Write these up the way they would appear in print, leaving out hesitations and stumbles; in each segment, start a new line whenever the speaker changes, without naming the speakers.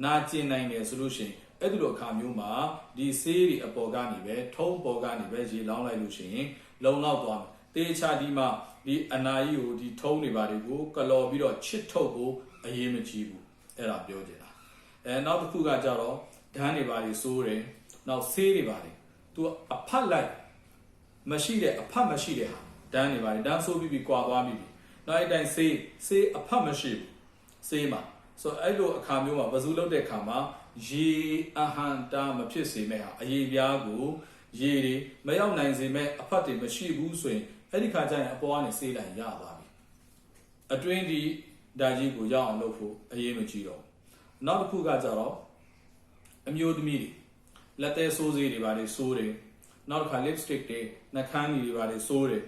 နာကျင်နိုင်တယ်ဆိုလို့ရှိရင်အဲ့ဒီလိုအခါမျိုးမှာဒီဆေးတွေအပေါ်ကနေပဲထုံးပေါ်ကနေပဲရေလောင်းလိုက်လို့ရှိရင်လုံလောက်သွားတယ်တေချာဒီမှာဒီအနာကြီးကိုဒီထုံးတွေပါတွေကိုကလော်ပြီးတော့ချစ်ထုတ်ဖို့အရေးမကြီးဘူးအဲ့ဒါပြောကြတာနောက်တစ်ခုကကြတော့ဓာတ်တွေပါတွေစိုးတယ်နောက်ဆေးတွေပါတွေသူအဖတ်လိုက်မရှိတဲ့အဖတ်မရှိတဲ့ဟာဓာတ်တွေပါတွေဓာတ်ဆိုးပြီးကွာသွားပြီနောက်အဲ့တိုင်းဆေးအဖတ်မရှိဘူးဆေးမှာဆိုအဲ့လိုအခါမျိုးမှာဝဇူလုပ်တဲ့အခါမှာရေအဟံတာမဖြစ်စေမဲ့ဟာအရေးပြားကိုရေတွေမရောက်နိုင်စေမဲ့အဖတ်တွေမရှိဘူးဆိုရင်အဲ့ဒီခါကျရင်အပေါ်ကနေဆေးတိုင်းရသွားပြီအတွင်းဒီဓာတ်ကြီးကိုရောက်အောင်လုပ်ဖို့အရေးမကြီးတော့နောက်တစ်ခုကကြတော့အမျိုးသမီးတွေလက်သေးဆိုးစေးတွေပါလေဆိုးတယ်နောက်တစ်ခါ lipstick တွေနှာခမ်းတွေပါလေဆိုးတယ်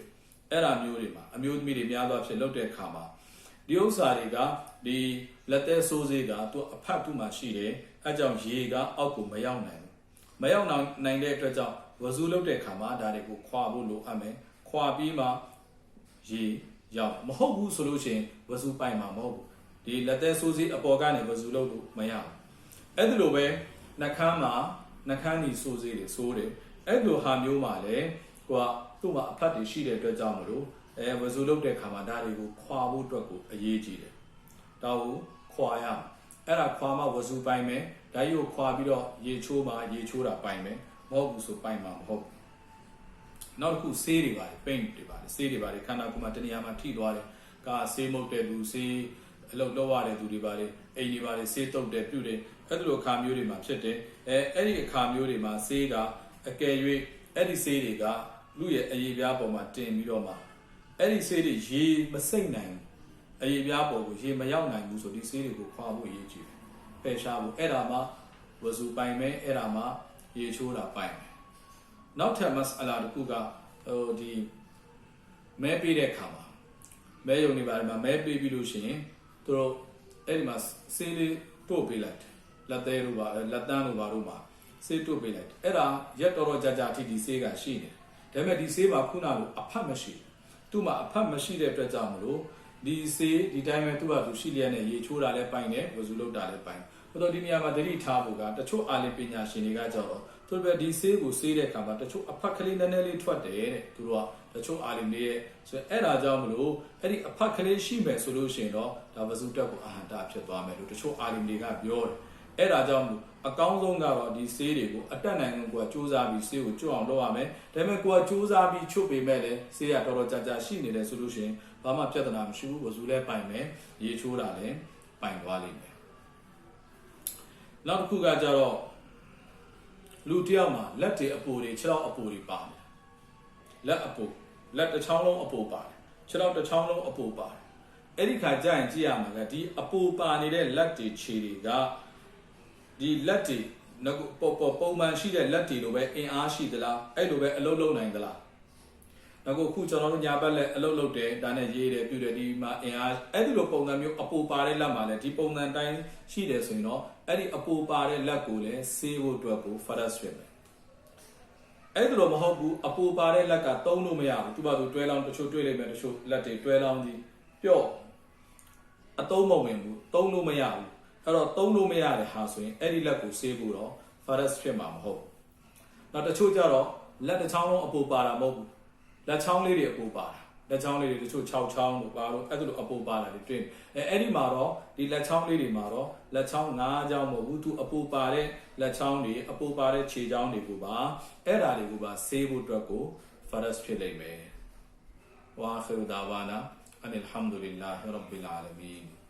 အဲ့ဒါမျိုးတွေမှာအမျိုးသမီးတွေများသောအားဖြင့်လုပ်တဲ့အခါမှာဒီဥစ္စာတွေကဒီလက်သေးဆိုးစေးကသူအဖတ်သူ့မှာရှိတယ်အဲကြောင့်ရေကအောက်ကိုမရောက်နိုင်ဘူးမရောက်နိုင်တဲ့အတွက်ကြောင့်ဝဇူလုပ်တဲ့အခါမှာဒါတွေကိုခွာဖို့လိုအပ်မယ်ခွာပြီးမှရေရောက်မဟုတ်ဘူးဆိုလို့ရှိရင်ဝဇူပိုင်မှာမဟုတ်ဘူးဒီလက်သေးဆိုးစေးအပေါ်ကနေဝဇူလုပ်လို့မရဘူးအဲ့ဒီလိုပဲနှာခမ်းမှာနှာခမ်းကြီးဆိုးစေးတွေဆိုးတယ်အဲ့လိုဟာမျိုးမှာလည်းကိုကသူ့မှာအဖတ်တွေရှိတဲ့အတွက်ကြောင့်မလို့ဝဇူလုပ်တဲ့ခါမှာဒါတွေကိုခွာဖို့အတွက်ကိုအရေးကြီးတယ်ဒါကိုခွာရအဲ့ဒါခွာမှဝဇူပိုင်မယ်ဒါကြီးကိုခွာပြီးတော့ရေချိုးမှရေချိုးတာပိုင်မယ်မဟုတ်ဘူးဆိုပိုင်မှာမဟုတ်နောက်တစ်ခုဆေးတွေပါတယ် paint တွေပါတယ်ဆေးတွေပါတယ်ခန္ဓာကိုယ်မှာတနေရာမှာထိသွားတယ်ကာဆေးမုတ်တဲ့လူဆေးအလုပ်လုပ်ရတဲ့သူတွေပါတယ်အိမ်တွေပါတယ်ဆေးတုပ်တယ်ပြုတယ်အဲ့ဒီလိုအခါမျိုးတွေမှာဖြစ်တယ်အဲ့ဒီအခါမျိုးတွေမှာဆေးကအကယ်၍အဲ့ဒီဆေးတွေကလူရဲ့အရေးပြားပေါ်မှာတင်ပြီးတော့မှအဲ့ဒီဆေးတွေရေမစိမ့်နိုင်အရေးပြားပေါ်ကိုရေမရောက်နိုင်ဘူးဆိုဒီဆေးတွေကိုခွာဖို့အရေးကြီးတယ်ပယ်ရှားဖို့အဲ့ဒါမှဝဇူပိုင်မယ်အဲ့ဒါမှရေချိုးတာပိုင်မယ်နောက်ထပ်မစအလာတစ်ခုကဒီမဲပေးတဲ့အခါမှာမဲယုံနေပါတယ်မှာမဲပေးပြီးလို့ရှိရင်သူတို့အဲ့ဒီမှာဆေးလေးတို့ပေးလိုက်လက်သေးတို့ပါလက်တန်းတို့ပါတို့မှာဆေးတို့ပေးလိုက်အဲ့ဒါရက်တော်ကြာအထိဒီဆေးကရှိနေတယ်ဒါပေမဲ့ဒီဆေးမှာခုနကအဖတ်မရှိသူ့မှာအဖတ်မရှိတဲ့အတွက်ကြောင့်မလို့ဒီဆေးဒီတိုင်းပဲသူ့ဘာသူရှိလျက်နဲ့ရေချိုးတာလည်းပိုင်တယ်ဝဇူလုပ်တာလည်းပိုင်ဘယ်တော့ဒီနေရာမှာသတိထားဖို့ကတချို့အာလင်ပညာရှင်တွေကကြောတော့သူတို့ပဲဒီဆေးကိုဆေးတဲ့အခါမှာတချို့အဖတ်ကလေးနည်းနည်းလေးထွက်တယ်တဲ့သူတို့ကတချို့အာလင်တွေရဲ့ဆိုအဲ့ဒါကြောင့်မလို့အဲ့ဒီအဖတ်ကလေးရှိမယ်ဆိုလို့ရှိရင်တော့ဒါဝဇူတက်ကိုအာဟတာဖြစ်သွားမယ်လို့တချို့အာလင်တွေကပြောတယ်အဲ့ဒါကြောင့်အကောင်းဆုံးကတော့ဒီဆေးတွေကိုအတက်နိုင်ကိုစူးစမ်းပြီးဆေးကိုကျွတ်အောင်လုပ်ရမယ်ဒါပေမဲ့ကိုကစူးစမ်းပြီးချုပ်ပေမဲ့လည်းဆေးရတော်ကြာရှိနေတယ်ဆိုလို့ရှိရင်ဘာမှပြဿနာမရှိဘူးဝဇူလည်းပိုင်မယ်ရေချိုးတာလည်းပိုင်သွားလိမ့်မယ်နောက်တစ်ခုကကြတော့လူတယောက်မှာလက်တွေအပူတွေခြေထောက်အပူတွေပါတယ်လက်အပူလက်တစ်ချောင်းလုံးအပူပါတယ်ခြေထောက်တစ်ချောင်းလုံးအပူပါတယ်အဲ့ဒီခါကျရင်ကြည့်ရမှာကဒီအပူပါနေတဲ့လက်တွေခြေတွေကဒီလက်တွေပုံမှန်ရှိတဲ့လက်တွေလိုပဲအင်အားရှိသလားအဲ့လိုပဲအလုပ်လုပ်နိုင်သလားအခုကျွန်တော်တို့ညာဘက်လက်အလုပ်လုပ်တယ်ဒါနဲ့ရေးတယ်ပြုတယ်ဒီမှာအင်အားအဲ့ဒီလိုပုံစံမျိုးအပူပါတဲ့လက်မှာလည်းဒီပုံစံတိုင်းရှိတယ်ဆိုရင်တော့အဲ့ဒီအပူပါတဲ့လက်ကိုလည်းဆေးဖို့အတွက်ကို first ဖြစ်မယ်အဲ့ဒီလိုမဟုတ်ဘူးအပူပါတဲ့လက်ကသုံးလို့မရဘူးသူ့ဘာသူတွဲလောင်းတချို့တွေ့လိမ့်မယ်တချို့လက်တွေတွဲလောင်းပြီးပြော့အသုံးမဝင်ဘူးသုံးလို့မရဘူးအဲ့တော့သုံးလို့မရတဲ့ဟာဆိုရင်အဲ့ဒီလက်ကိုဆေးဖို့တော့ first ဖြစ်မှာမဟုတ်နောက်တချို့ကြတော့လက်တစ်ချောင်းလုံးအပူပါတာမဟုတ်ဘူးလက်ချောင်းလေးတွေအပူပါတာလက်ချောင်းလေးတွေတချို့6ချောင်းလို့ပါတော့အဲ့ဒါလိုအပူပါတာတွေတွေ့အဲ့ဒီမှာတော့ဒီလက်ချောင်းလေးတွေမှာတော့လက်ချောင်း5ချောင်းမဟုတ်ဘူးသူအပူပါတဲ့လက်ချောင်းတွေအပူပါတဲ့ခြေချောင်းတွေကိုပါအဲ့ဒါတွေကိုပါဆေးဖို့အတွက်ကို first ဖြစ်လိမ့်မယ်ဝါခရူဒါဝါနာအန်အလ်ဟမ်ဒူလ illah ရဘ်ဘီလ်အာလမီန်